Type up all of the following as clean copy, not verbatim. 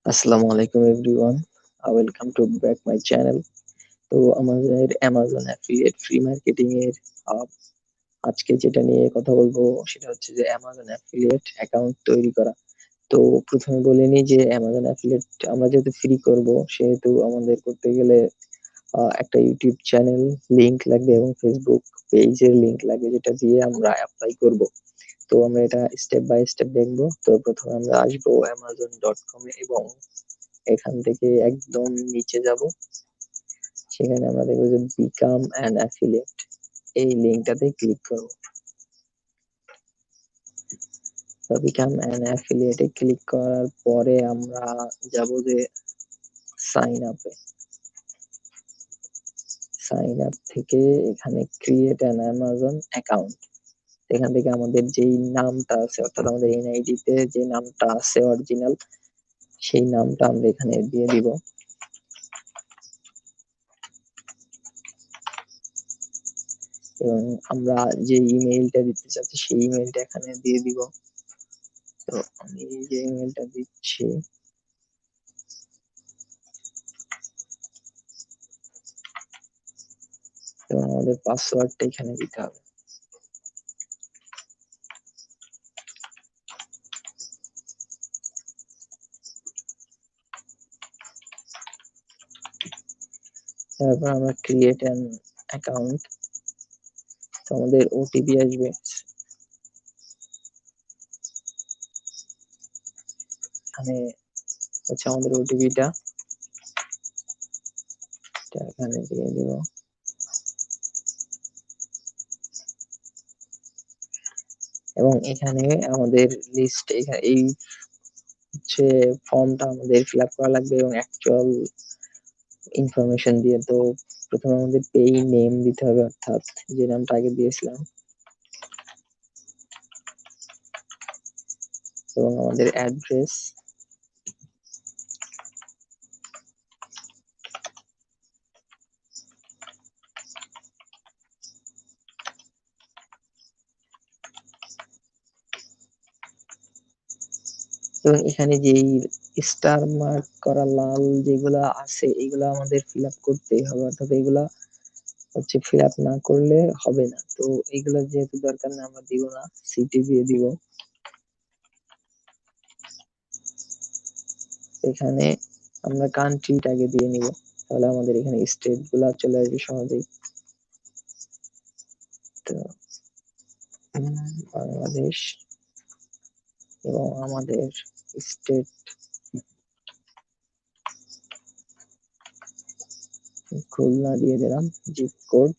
আসসালামু আলাইকুম everyone, welcome to back my channel. তো আমাদের অ্যামাজন অ্যাফিলিয়েট ফ্রি মার্কেটিং এর আজকে যেটা নিয়ে কথা বলবো সেটা হচ্ছে যে অ্যামাজন অ্যাফিলিয়েট অ্যাকাউন্ট তৈরি করা। তো প্রথমে বলে নিই যে অ্যামাজন অ্যাফিলিয়েট আমরা যেহেতু ফ্রি করব, সেহেতু আমাদের করতে গেলে একটা ইউটিউব চ্যানেল লিংক লাগবে এবং ফেসবুক পেজের লিংক লাগবে, যেটা দিয়ে আমরা অ্যাপ্লাই করব। তো আমরা এটা স্টেপ বাই স্টেপ দেখবো। তো প্রথমে আমরা আসবো amazon.com এ এবং এখান থেকে একদম নিচে যাব। সেখানে আমরা দেখবো যে বিকাম অ্যান অ্যাফিলিয়েট, এই লিঙ্কটাতে ক্লিক করব। তো বিকাম অ্যান অ্যাফিলিয়েটে ক্লিক করার পরে আমরা যাব যে সাইন আপে। সাইন আপ থেকে এখানে ক্রিয়েট অ্যান অ্যামাজন অ্যাকাউন্ট, এখান থেকে আমাদের যেই নামটা আছে, অর্থাৎ আমাদের এনআইডি তে যে নামটা আছে অরিজিনাল, সেই নামটা আমরা এখানে দিয়ে দিব। এবং আমরা যে ইমেইলটা দিতে চাচ্ছি সেই ইমেইলটা এখানে দিয়ে দিব। তো আমি যে ইমেইলটা দিচ্ছি, এবং আমাদের পাসওয়ার্ডটা এখানে দিতে হবে। তারপর আমরা ক্রিয়েট অ্যান অ্যাকাউন্ট, তো আমাদের ওটিপি আসবে। এখানে হচ্ছে আমাদের ওটিপিটা এখানে দিয়ে দিব। এবং এখানে আমাদের লিস্ট, এই হচ্ছে ফর্মটা আমাদের ফিল আপ করা লাগবে এবং অ্যাকচুয়াল ইনফরমেশন দিয়ে। তো প্রথমে আমাদের পেই নেম দিতে হবে, অর্থাৎ যে নামটা আগে দিয়েছিলাম, এবং আমাদের অ্যাড্রেস, এবং এখানে যেই স্টার মার্ক করা লাল যেগুলা আছে এগুলা আমাদের ফিল আপ করতেই হবে, অর্থাৎ এগুলা হচ্ছে ফিল আপ না করলে হবে না। তো এগুলো যেহেতু দরকার না, আমরা দিব না, সিটি দিয়ে দিব। এখানে আমরা কান্ট্রিটা আগে দিয়ে নিব, তাহলে আমাদের এখানে স্টেট গুলা চলে আসবে সহজেই। তো বাংলাদেশ, এবং আমাদের স্টেট খুলনা দিয়ে দিলাম, জিপ কোড,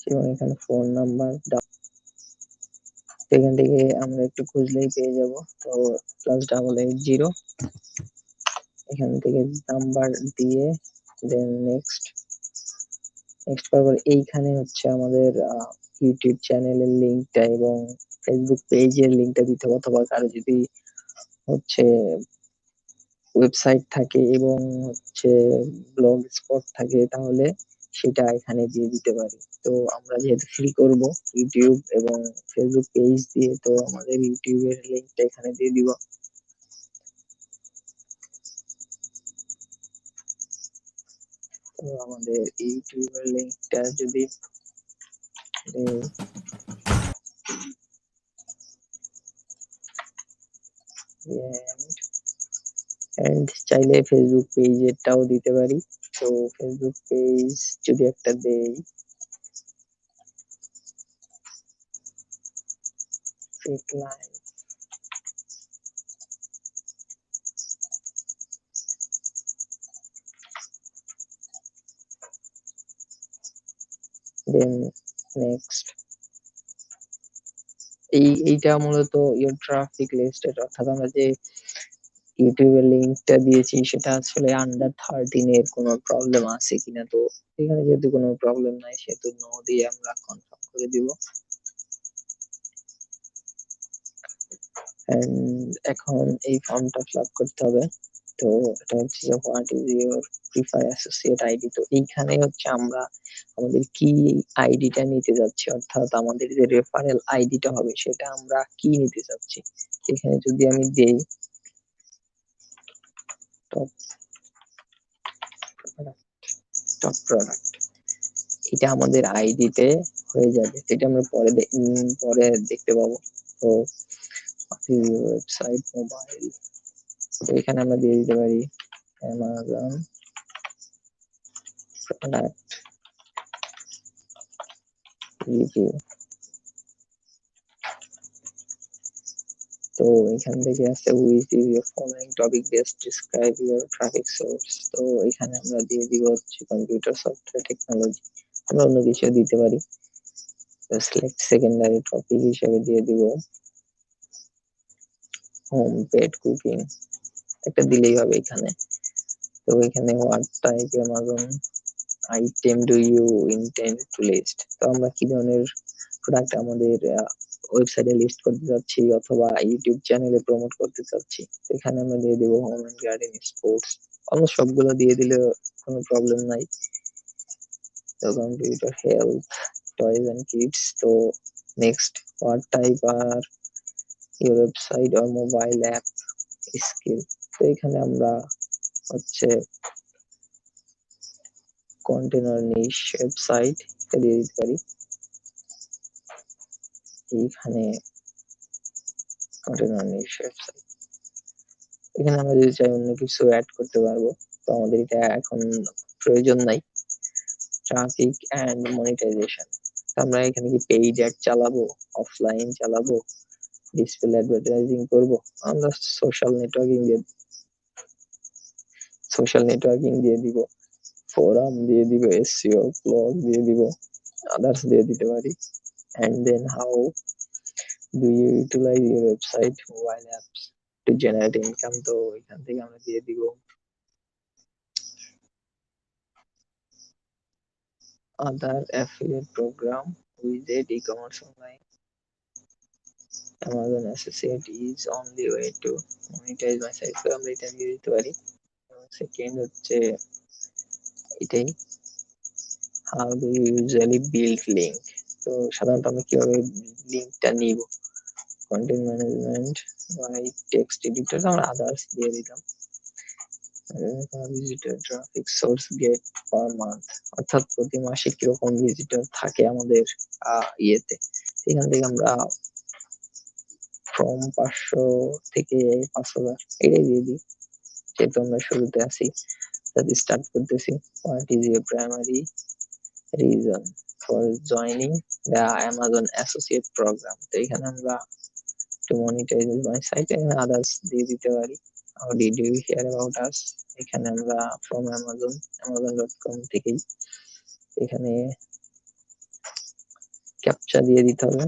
এবং এখানে ফোন নাম্বার। এখান থেকে আমরা একটু খুঁজলেই পেয়ে যাব। তো +880, এখান থেকে নাম্বার দিয়ে দেন নেক্সট। নেক্সট করার পর এইখানে হচ্ছে আমাদের ইউটিউব চ্যানেলের লিংকটা এবং ফেসবুক পেজের লিংকটা দিতে হবে, অথবা কারো যদি হচ্ছে ওয়েবসাইট থাকে এবং হচ্ছে ব্লগ স্পট থাকে তাহলে সেটা এখানে দিয়ে দিতে পারি। তো আমরা যেহেতু ফ্রি করব ইউটিউব এবং ফেসবুক পেজ দিয়ে, তো আমাদের ইউটিউবের লিংকটা এখানে দিয়ে দিব। তো আমাদের ইউটিউবের লিংকটা যদি এন্ড চাইলে ফেসবুক পেজেরটাও দিতে পারি। তো ফেসবুক পেজ যদি একটা দেই, ফেক লাইন, দেন নেক্সট। এইটা মূলত ইওর ট্রাফিক লিস্টেড, অর্থাৎ আমরা যে ইউটিউবের লিংকটা দিয়েছি সেটা আসলে আন্ডার 13 এর কোনো প্রবলেম আছে কিনা। তো এখানে যেহেতু কোনো প্রবলেম নাই, সেহেতু নো দিয়ে আমরা কনফার্ম করে দিব। এন্ড এখন এই ফর্মটা ফিল আপ করতে হবে। তো এটা হচ্ছে যে what is your prefer associate ID. তো এইখানে হচ্ছে আমরা আমাদের কি আইডিটা নিতে যাচ্ছি, অর্থাৎ আমাদের যে রেফারেল আইডিটা হবে সেটা আমরা কি নিতে চাচ্ছি। এখানে যদি আমি দেই টপ টপ প্রোডাক্ট, এটা আমাদের আইডিতে হয়ে যাবে, এটা আমরা পরে দেখতে পাবো। তো ওয়েবসাইট মোবাইল, তো এখানে আমরা দিয়ে দিতে পারি অ্যামাজন প্রোডাক্ট রিভিউ। তো এখান থেকে আছে with your following topic best describe your traffic source. তো এখানে আমরা দিয়ে দিব হচ্ছে কম্পিউটার সফটওয়্যার টেকনোলজি, আমরা অন্য কিছু দিতে পারি। সিলেক্ট সেকেন্ডারি টপিক হিসেবে দিয়ে দিব হোম পেড কুকিং, একটা দিলেই হবে এখানে। তো এখানে what type Amazon item do you intend to list, তো আমরা কি ধরনের প্রোডাক্ট আমাদের ওয়েবসাইটে লিস্ট করতে চাচ্ছি অথবা ইউটিউব চ্যানেলে প্রমোট করতে চাচ্ছি। এখানে আমরা দিয়ে দেবো home and garden, sports, almost সবগুলো দিয়ে দিলে কোনো প্রবলেম নাই। তো computer health, toys and kids. তো next, what type are your website or mobile app skill. তো এখানে আমরা হচ্ছে কন্টেনার নিশ ওয়েবসাইট দিয়ে দিতে পারি। এইখানে কন্টেনার নিশ ওয়েবসাইট, এখানে আমরা যদি চাই অন্য কিছু অ্যাড করতে পারবো, তো আমাদের এটা এখন প্রয়োজন নাই। ট্রাফিক এন্ড মনিটাইজেশন, আমরা এখানে কি পেইড অ্যাড চালাবো, অফলাইন চালাবো, ডিসপ্লে অ্যাডভার্টাইজিং করবো, আমরা সোশ্যাল নেটওয়ার্কিং দিয়ে দিব, ফোরাম দিয়ে দিব, এসইও ব্লগ দিয়ে দিব, আদার্স দিয়ে দিতে পারি। And then how do you utilize your website mobile apps to generate income. তো এখান থেকে আমরা দিয়ে দিব other affiliate program, widget, e-commerce online, Amazon associate is on the way to monetize my site। তো আমরা এটা দিয়ে দিতে পারি। সেকেন্ড হচ্ছে এটাই, how do you usually build link। তো সাধারণত আমরা কিভাবে লিঙ্কটা নিব, content management by text editor, আমরা আদার্স দিয়ে দিলাম। Visitor traffic source get per month, অর্থাৎ প্রতি মাসে কিরকম ভিজিটর থাকে আমাদের ইয়েতে, এখান থেকে আমরা ফ্রম 500 থেকে 5,000 এটাই দিয়ে দিই, যেহেতু আমরা শুরুতে আছি, যদি স্টার্ট করতেছি। What is your primary reason for joining the Amazon associate program. তো এখানে আমরা টু মনিটাইজ মাই সাইট, এখানে আদার্স দিয়ে দিতে পারি। How did you hear about us, এখানে আমরা ফ্রম amazon.com থেকেই, এখানে ক্যাপচা দিয়ে দিতে হবে।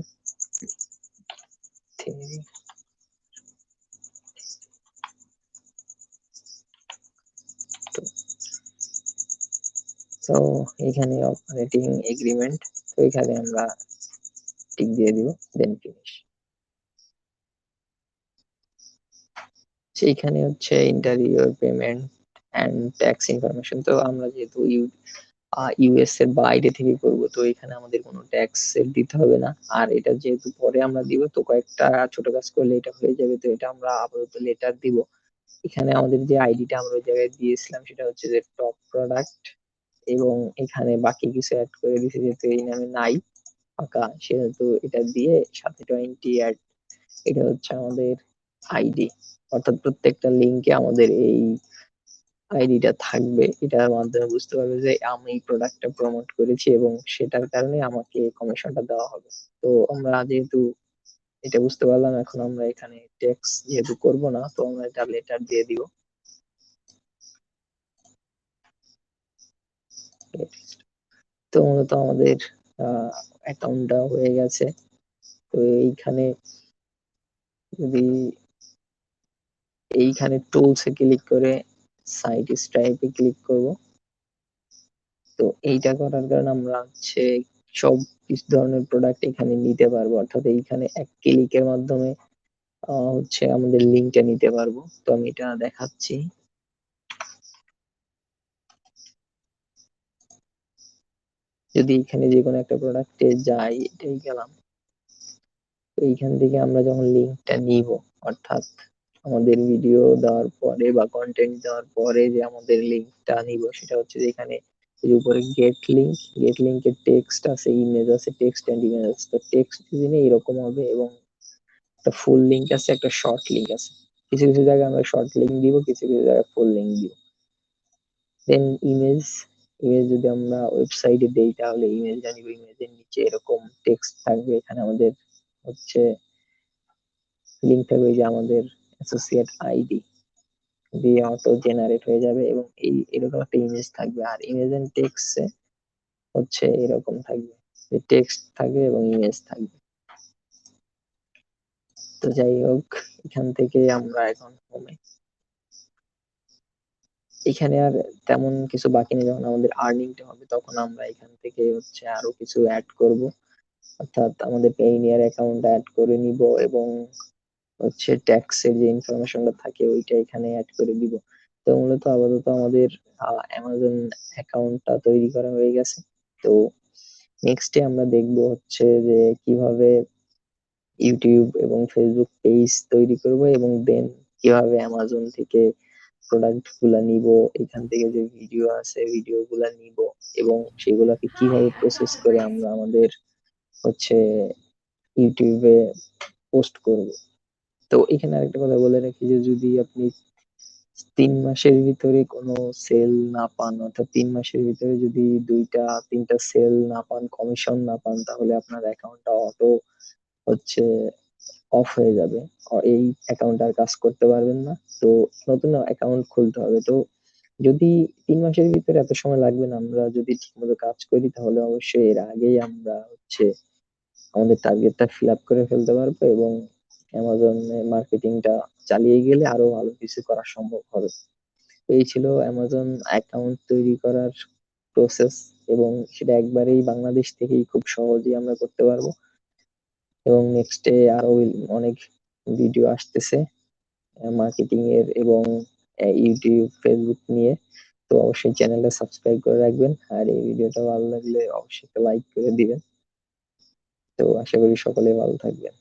তো এখানে অপারেটিং এগ্রিমেন্ট, তো এখানে আমরা টিক দিয়ে দিব, দেন ফিনিশ। সেইখানে হচ্ছে interior payment and tax information. তো আমরা যেহেতু ইউএস এর বাইরে থেকে করব, তো এখানে আমাদের কোনো ট্যাক্স দিতে হবে না। আর এটা যেহেতু পরে আমরা দিব, তো কয়েকটা ছোট কাজ করলে এটা হয়ে যাবে। তো এটা আমরা আপাতত লেটার দিব। এখানে আমাদের যে আইডিটা আমরা ওই জায়গায় দিয়েছিলাম সেটা হচ্ছে যে টপ প্রোডাক্ট, এবং এখানে বাকি কিছু অ্যাড করে দিয়েছি, যেহেতু এই নামে নাই ফাঁকা, সেহেতু এটা দিয়ে সাথে 20 অ্যাড, এটা হচ্ছে আমাদের আইডি। অর্থাৎ প্রত্যেকটা লিঙ্কে আমাদের এই আইডিটা থাকবে, এটার মাধ্যমে বুঝতে পারবে যে আমি প্রোডাক্টটা প্রমোট করেছি এবং সেটার কারণে আমাকে কমিশনটা দেওয়া হবে। তো আমরা যেহেতু এটা বুঝতে পারলাম, এখন আমরা এখানে ট্যাক্স যেহেতু করব না, তো আমরা এটা লেটার দিয়ে দিব। তো মূলত আমাদের অ্যাকাউন্টটা হয়ে গেছে। তো এইখানে যদি এইখানে টুলসে ক্লিক করে সাইট স্টাইপে ক্লিক করব, তো এইটা করার কারণে আমরা হচ্ছে সব কিছু ধরনের প্রোডাক্ট এখানে নিতে পারবো, অর্থাৎ এইখানে এক ক্লিকের মাধ্যমে হচ্ছে আমাদের লিঙ্কটা নিতে পারবো। তো আমি এটা দেখাচ্ছি। যদি এখানে যে কোনো একটা প্রোডাক্টে যাই, এটাই গেলাম, তো এইখান থেকে আমরা যখন লিঙ্কটা নিব, অর্থাৎ আমাদের ভিডিও দেওয়ার পরে বা কন্টেন্ট দেওয়ার পরে যে আমাদের লিঙ্কটা নিব সেটা হচ্ছে যে এখানে এর উপরে গেট লিঙ্কের টেক্সট আছে, ইমেজ আছে, টেক্সট এন্ড ইমেজ আছে। তো টেক্সট দিলে এরকম হবে এবং একটা ফুল লিঙ্ক আছে, একটা শর্ট লিঙ্ক আছে। কিছু কিছু জায়গায় আমরা শর্ট লিঙ্ক দিব, কিছু কিছু জায়গায় ফুল লিঙ্ক দিব। দেন ইমেজ, যদি আমরা ওয়েবসাইটে দেই তাহলে ইমেজ জানিব, ইমেজের নিচে এরকম টেক্সট থাকবে। এখানে আমাদের হচ্ছে লিঙ্ক থাকবে যে আমাদের অ্যাসোসিয়েট আইডি দিয়ে অটো জেনারেট হয়ে যাবে এবং এরকম একটা ইমেজ থাকবে। আর ইমেজ এন্ড টেক্সটে হচ্ছে এরকম থাকবে যে টেক্সট থাকবে এবং ইমেজ থাকবে। তো যাই হোক, এখান থেকে আমরা এখন হোমে, এখানে আর তেমন কিছু বাকি নেই। যখন আমাদের আর্নিংটা হবে তখন আমরা এখান থেকে হচ্ছে আরো কিছু অ্যাড করব, অর্থাৎ আমাদের পেইনিয়ার অ্যাকাউন্ট অ্যাড করে নিব এবং হচ্ছে ট্যাক্সের যে ইনফরমেশনটা থাকে ওইটা এখানে অ্যাড করে দিব। তো মূলত আপাতত আমাদের অ্যামাজন অ্যাকাউন্টটা তৈরি করা হয়ে গেছে। তো নেক্সটে আমরা দেখব হচ্ছে যে কিভাবে ইউটিউব এবং ফেসবুক পেজ তৈরি করব এবং দেন কিভাবে অ্যামাজন থেকে প্রোডাক্ট গুলা নিব, এখান থেকে যে ভিডিও আছে ভিডিও গুলা নিব এবং সেগুলাকে কিভাবে প্রসেস করে আমরা আমাদের হচ্ছে ইউটিউবে পোস্ট করব। তো এখানে আরেকটা কথা বলে রাখি যে যদি আপনি 3 মাসের ভিতরে কোনো সেল না পান, অর্থাৎ 3 মাসের ভিতরে যদি 2টা 3টা সেল না পান, কমিশন না পান, তাহলে আপনার অ্যাকাউন্টটা অটো হচ্ছে অফ হয়ে যাবে। এই অ্যাকাউন্ট আর কাজ করতে পারবেন না। তো নতুন অ্যাকাউন্ট খুলতে হবে। তো যদি 3 মাসের ভিতরে এত সময় লাগবে না, আমরা যদি ঠিকমতো কাজ করি তাহলে অবশ্যই এর আগেই আমরা হচ্ছে আমাদের টার্গেটটা ফিল আপ করে ফেলতে পারবো এবং অ্যামাজন মার্কেটিংটা চালিয়ে গেলে আরো ভালো কিছু করা সম্ভব হবে। তো এই ছিল অ্যামাজন অ্যাকাউন্ট তৈরি করার প্রসেস এবং সেটা একবারেই বাংলাদেশ থেকেই খুব সহজেই আমরা করতে পারবো। এবং নেক্সটে আরো অনেক ভিডিও আসতেছে মার্কেটিং এর এবং ইউটিউব ফেসবুক নিয়ে। তো অবশ্যই চ্যানেলটা সাবস্ক্রাইব করে রাখবেন আর এই ভিডিওটা ভালো লাগলে অবশ্যই একটা লাইক করে দিবেন। তো আশা করি সকলে ভালো থাকবেন।